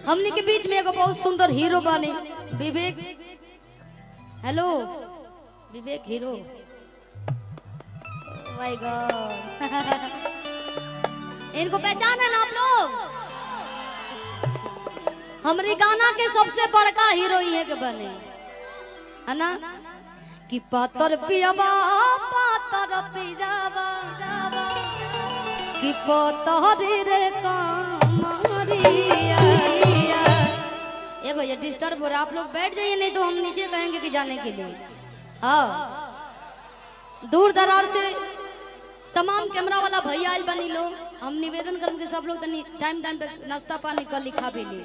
हमने के बीच में एगो बहुत सुंदर हीरो बने विवेक। हेलो विवेक हीरो। माय गॉड इनको पहचान है ना आप लोग? हमारे गाना के सबसे बड़का हीरो ये के बने है ना कि पातर पियावा पातर पियावा कि पतहरी रे कमरिया। ए भैया डिस्टर्ब हो रहा, आप लोग बैठ जाइए नहीं तो हम नीचे कहेंगे कि जाने के लिए। हाँ दूर दरार से तमाम कैमरा वाला भैया आयल बनी लो, हम निवेदन करेंगे सब लोग तनी टाइम टाइम पे नाश्ता पानी कर लिखा भी ली।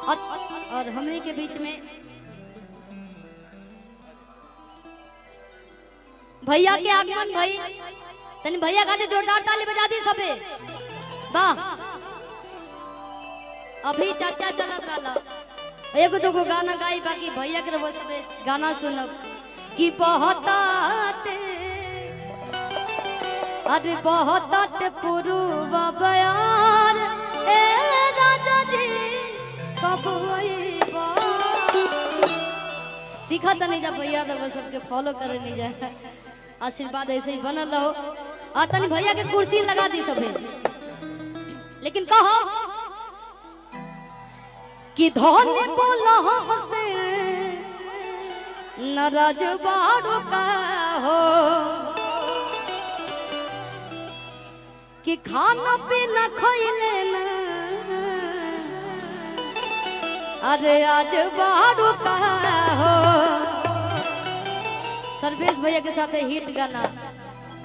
और हमने के बीच में भैया के आगमन भाई तनी भैया का जोरदार ताली बजा दी सबे। वाह अभी चर्चा चलत रहा, एगो दो गाना गाई बाकी भैया के वो सबे गाना सुनब कि बहताते अरे बहताते पुरुवा बयार ए राजा जी कब आईबा। सीखा तो नहीं जा भैया तो वो सबके फॉलो करे नहीं जाए, आशीर्वाद ऐसे ही बनल रहो। आ तनी भैया के कुर्सी लगा दी सबे, लेकिन कहो कि धोने बोला हमसे नाराज बाड़ो का हो कि खाना पीना खइले ना अरे आज बाड़ो का हो। सर्वेश भैया के साथ हिट गाना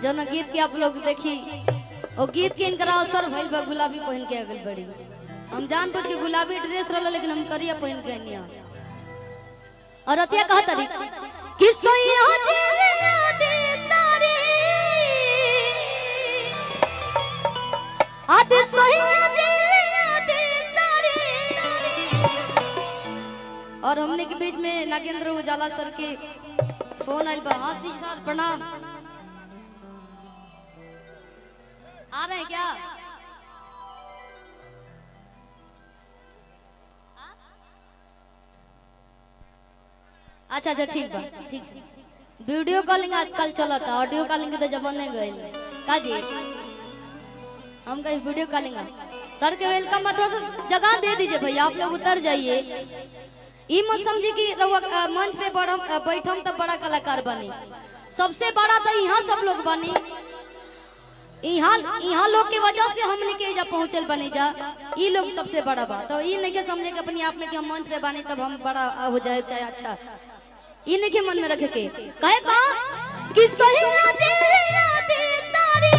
जो ना गीत के आप लोग देखी और गीत के इनका असर भइल बा गुलाबी पहन के अगल बड़ी। हम जान बुझ के गुलाबी ड्रेस रहला लेकिन हम करिया पहन के निया। और अतिया कहा तरी कि सैया जी यादे तारी आदे सैया जी यादे तारी। और हमने के बीच में नागेंद्र उजाला सर के फोन आइल बा। हाँ सी सर प्रणाम, आ रहे हैं क्या? अच्छा अच्छा ठीक बा ठीक। वीडियो कॉलिंग आजकल चला था, ऑडियो कॉलिंग तो जमाने गए का जी। हम कहीं वीडियो कॉलिंग सर के वेलकम मत जगह दे दीजिए भैया, आप लोग उतर जाइए। ई मत समझी कि मंच पे बैठम तो बड़ा कलाकार बनी, सबसे बड़ा तो यहाँ सब लोग बनी। यहाँ लोग के वजह से हमने के जा पहुँचल बनी जा, ई लोग सबसे बड़ा बात। तो ये नहीं के समझे कि अपने आप में कि हम मंच पे बनी तब हम बड़ा हो जाए चाहे अच्छा, ये नहीं के मन में रखे के कहे का कि सैया जी यादे तारी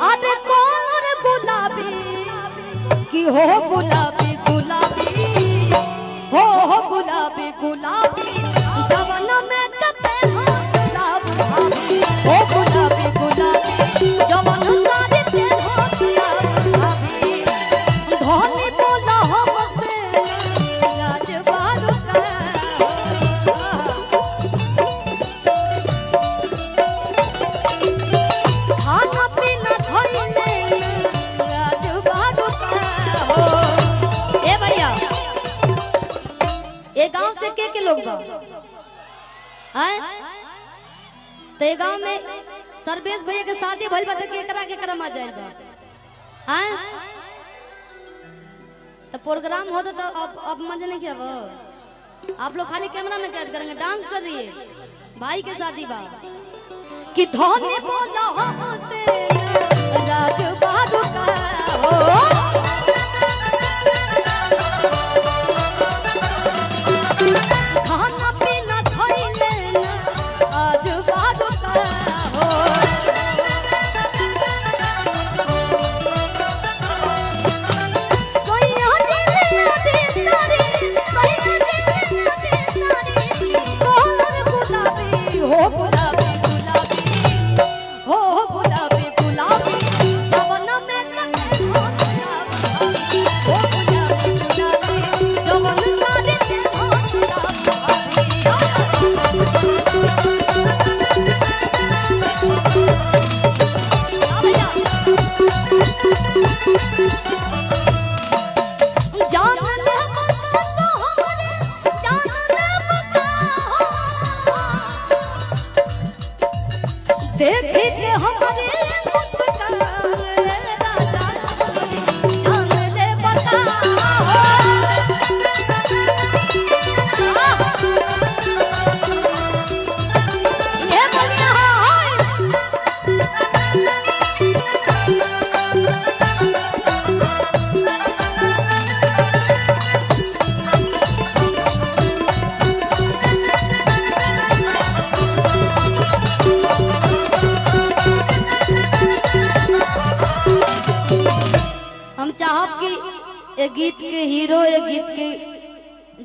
आदे कोर गुलाबी कि हो गुलाबी गुलाबी हो गुलाबी गुलाबी जवन में कपे हो गुलाबी हो गुलाबी गुलाबी जवन सारे पे हो गुलाबी। धोनी बोला हमसे राज बारू खाना पीना खइले राज बारू हो। ए भैया ये गांव से के लोग बा हैं? ते गांव में सर्वेश भैया के शादी भइल बा त केकरा मा जाइल बा हैं? तो प्रोग्राम होता तो अब मजे नहीं किया वो, आप लोग खाली कैमरा में कैद करेंगे, डांस कर रही है। भाई के शादी बा कि धोने बोला हमसे राज बारू का हो खाना पीना खइले आज बारू का हो। सैया जी यादे तारी सैया जी यादे तारी कोर गुलाबी हो गुलाबी गुलाबी हो गुलाबी गुलाबी चाहब कि ए गीत के हीरो ए गीत के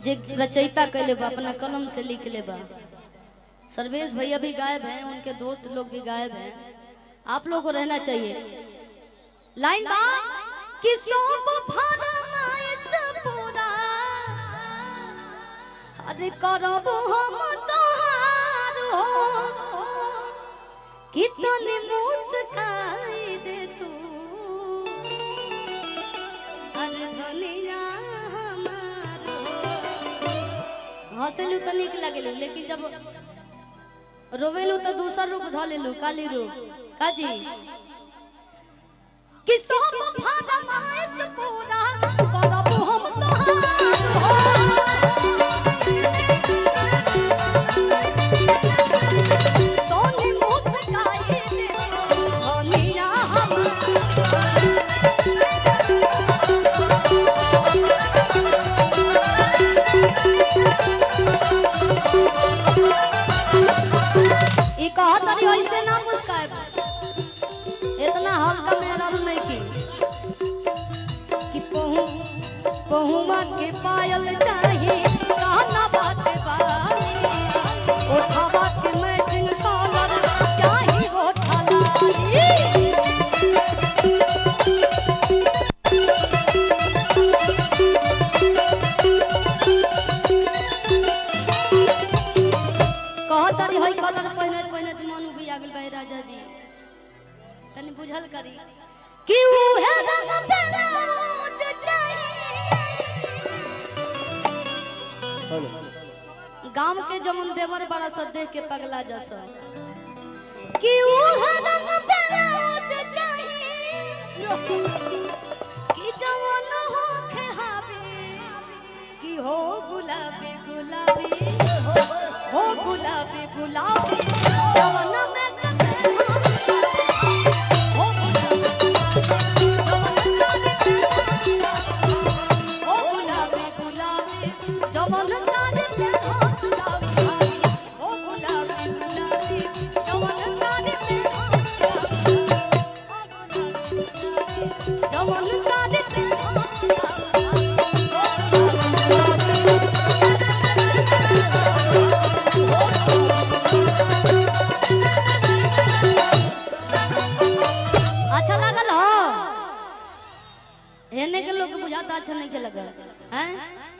जे रचयिता कैले बा अपना कलम से लिख ले बा। सर्वेश भैया भी गायब हैं, उनके दोस्त लोग भी गायब हैं, आप लोगों को रहना चाहिए। लाइन बा कि सब फरमाइश पूरा अरे करब हम तोहार हो, कितने मुस्काई दे तू अरे धनिया हमार हो। हंसलू तो निक लगेलू, लेकिन जब रोवेलू तो दूसरा रूप ध लेलू, काली रूप काजी कि सब फरमाइश पूरा करब हम तोहार हो, सोनी मुस्काई दे धनिया हमार। ई कहत रही ऐसे ना मुस्काए, इतना हल्का मेरा नहीं कि पहुमा के पायल चाही कहना बात बात, ओठवा के मैचिंग कॉलर चाही ओठला। कहत रही हई कलर पहने पहने मन भी आ गेल भाई राजा जी, तनी बुझल करी कि उहे रंग पेराज चाही। गांव के जमुन देवर बड़ा सा देख के पगला जैसा कि उहे रंग पेराज चाही कि जवन हो खेहाबे कि हो गुलाबी गुलाबी हो गुलाबी गुलाबी जवन में अच्छा नहीं के लगा हैं।